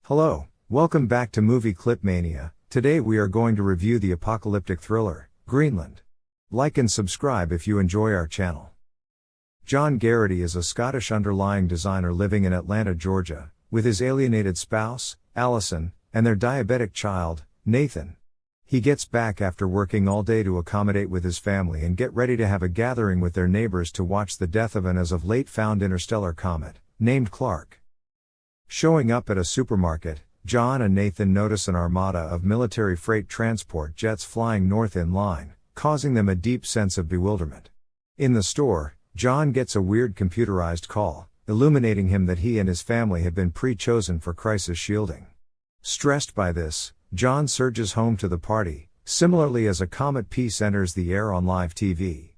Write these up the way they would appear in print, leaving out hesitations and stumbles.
Hello, welcome back to Movie Clip Mania. Today we are going to review the apocalyptic thriller, Greenland. Like and subscribe if you enjoy our channel. John Garrity is a Scottish underlying designer living in Atlanta, Georgia, with his alienated spouse, Allison, and their diabetic child, Nathan. He gets back after working all day to accommodate with his family and get ready to have a gathering with their neighbors to watch the death of an as of late found interstellar comet, named Clark. Showing up at a supermarket, John and Nathan notice an armada of military freight transport jets flying north in line, causing them a deep sense of bewilderment. In the store, John gets a weird computerized call, illuminating him that he and his family have been pre-chosen for crisis shielding. Stressed by this, John surges home to the party, similarly as a comet piece enters the air on live TV.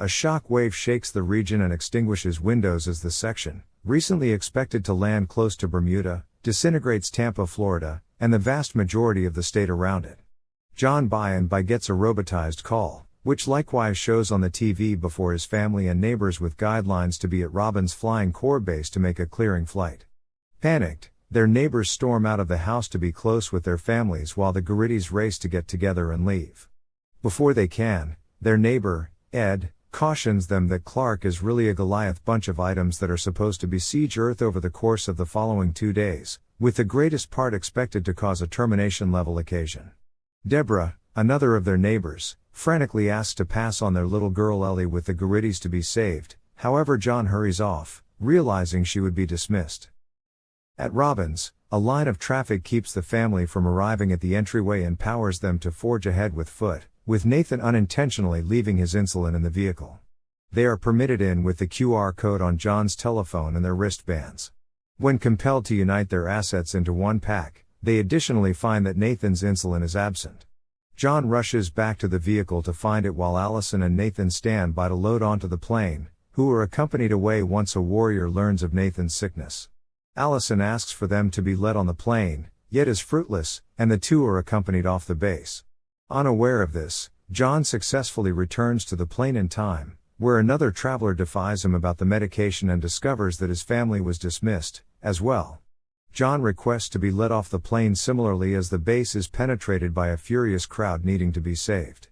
A shock wave shakes the region and extinguishes windows as the section, recently expected to land close to Bermuda, disintegrates Tampa, Florida, and the vast majority of the state around it. John by and by gets a robotized call, which likewise shows on the TV before his family and neighbors with guidelines to be at Robins Flying Corps base to make a clearing flight. Panicked, their neighbors storm out of the house to be close with their families while the Garritys race to get together and leave. Before they can, their neighbor, Ed, cautions them that Clark is really a Goliath bunch of items that are supposed to besiege Earth over the course of the following 2 days, with the greatest part expected to cause a termination-level occasion. Deborah, another of their neighbors, frantically asks to pass on their little girl Ellie with the Garritys to be saved, however John hurries off, realizing she would be dismissed. At Robins, a line of traffic keeps the family from arriving at the entryway and powers them to forge ahead with foot, with Nathan unintentionally leaving his insulin in the vehicle. They are permitted in with the QR code on John's telephone and their wristbands. When compelled to unite their assets into one pack, they additionally find that Nathan's insulin is absent. John rushes back to the vehicle to find it while Allison and Nathan stand by to load onto the plane, who are accompanied away once a warrior learns of Nathan's sickness. Allison asks for them to be let on the plane, yet is fruitless, and the two are accompanied off the base. Unaware of this, John successfully returns to the plane in time, where another traveler defies him about the medication and discovers that his family was dismissed, as well. John requests to be let off the plane similarly as the base is penetrated by a furious crowd needing to be saved.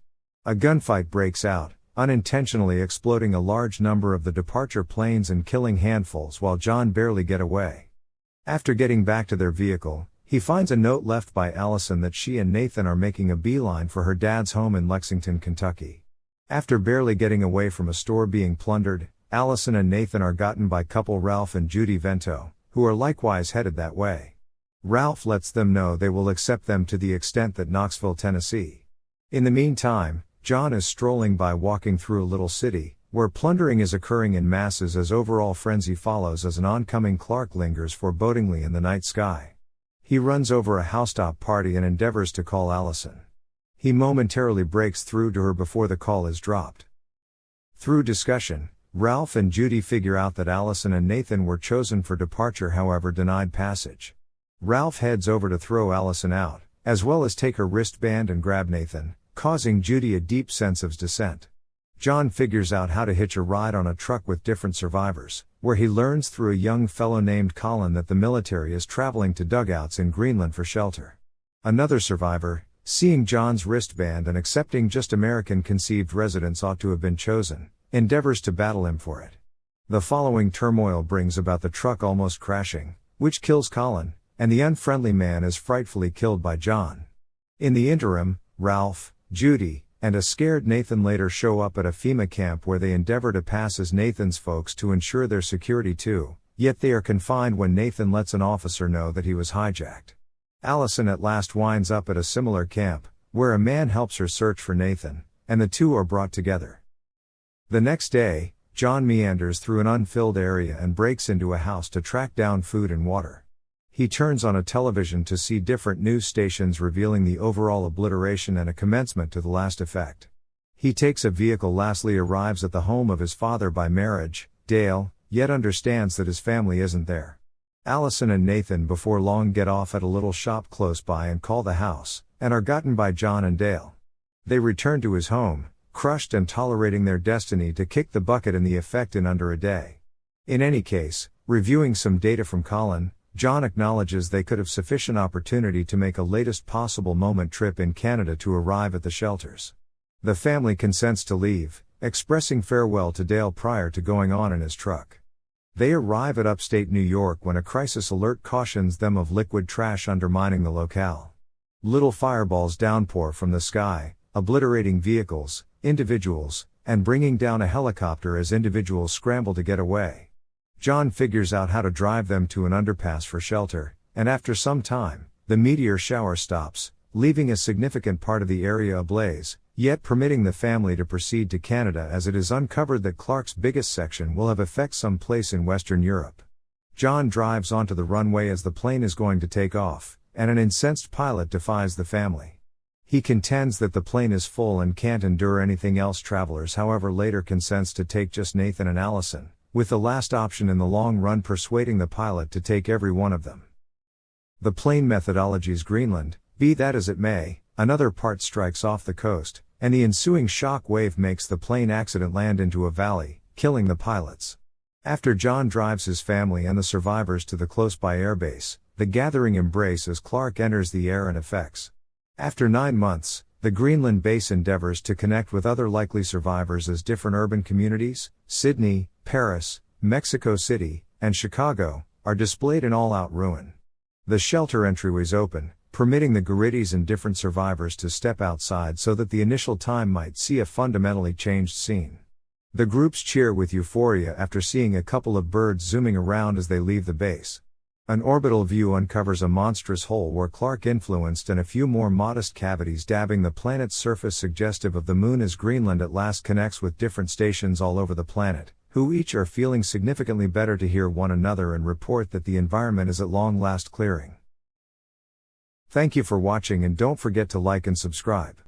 A gunfight breaks out, unintentionally exploding a large number of the departure planes and killing handfuls while John barely gets away. After getting back to their vehicle, he finds a note left by Allison that she and Nathan are making a beeline for her dad's home in Lexington, Kentucky. After barely getting away from a store being plundered, Allison and Nathan are gotten by couple Ralph and Judy Vento, who are likewise headed that way. Ralph lets them know they will accept them to the extent that Knoxville, Tennessee. In the meantime, John is strolling by walking through a little city, where plundering is occurring in masses as overall frenzy follows as an oncoming Clark lingers forebodingly in the night sky. He runs over a housetop party and endeavors to call Allison. He momentarily breaks through to her before the call is dropped. Through discussion, Ralph and Judy figure out that Allison and Nathan were chosen for departure, however denied passage. Ralph heads over to throw Allison out, as well as take her wristband and grab Nathan, causing Judy a deep sense of dissent. John figures out how to hitch a ride on a truck with different survivors, where he learns through a young fellow named Colin that the military is traveling to dugouts in Greenland for shelter. Another survivor, seeing John's wristband and accepting just American-conceived residents ought to have been chosen, endeavors to battle him for it. The following turmoil brings about the truck almost crashing, which kills Colin, and the unfriendly man is frightfully killed by John. In the interim, Ralph, Judy, and a scared Nathan later show up at a FEMA camp where they endeavor to pass as Nathan's folks to ensure their security too, yet they are confined when Nathan lets an officer know that he was hijacked. Allison at last winds up at a similar camp, where a man helps her search for Nathan, and the two are brought together. The next day, John meanders through an unfilled area and breaks into a house to track down food and water. He turns on a television to see different news stations revealing the overall obliteration and a commencement to the last effect. He takes a vehicle, lastly arrives at the home of his father by marriage, Dale, yet understands that his family isn't there. Allison and Nathan before long get off at a little shop close by and call the house, and are gotten by John and Dale. They return to his home, crushed and tolerating their destiny to kick the bucket in the effect in under a day. In any case, reviewing some data from Colin, John acknowledges they could have sufficient opportunity to make a latest possible moment trip in Canada to arrive at the shelters. The family consents to leave, expressing farewell to Dale prior to going on in his truck. They arrive at upstate New York when a crisis alert cautions them of liquid trash undermining the locale. Little fireballs downpour from the sky, obliterating vehicles, individuals, and bringing down a helicopter as individuals scramble to get away. John figures out how to drive them to an underpass for shelter, and after some time, the meteor shower stops, leaving a significant part of the area ablaze, yet permitting the family to proceed to Canada as it is uncovered that Clark's biggest section will have effect someplace in Western Europe. John drives onto the runway as the plane is going to take off, and an incensed pilot defies the family. He contends that the plane is full and can't endure anything else. Travelers, however, later consents to take just Nathan and Allison, with the last option in the long run persuading the pilot to take every one of them. The plane methodologies Greenland, be that as it may, another part strikes off the coast, and the ensuing shock wave makes the plane accident land into a valley, killing the pilots. After John drives his family and the survivors to the close-by airbase, the gathering embrace as Clark enters the air and effects. After 9 months, the Greenland base endeavors to connect with other likely survivors as different urban communities, Sydney, Paris, Mexico City, and Chicago, are displayed in all-out ruin. The shelter entryways open, permitting the Gurites and different survivors to step outside so that the initial time might see a fundamentally changed scene. The groups cheer with euphoria after seeing a couple of birds zooming around as they leave the base. An orbital view uncovers a monstrous hole where Clark influenced and a few more modest cavities dabbing the planet's surface suggestive of the moon as Greenland at last connects with different stations all over the planet, who each are feeling significantly better to hear one another and report that the environment is at long last clearing. Thank you for watching and don't forget to like and subscribe.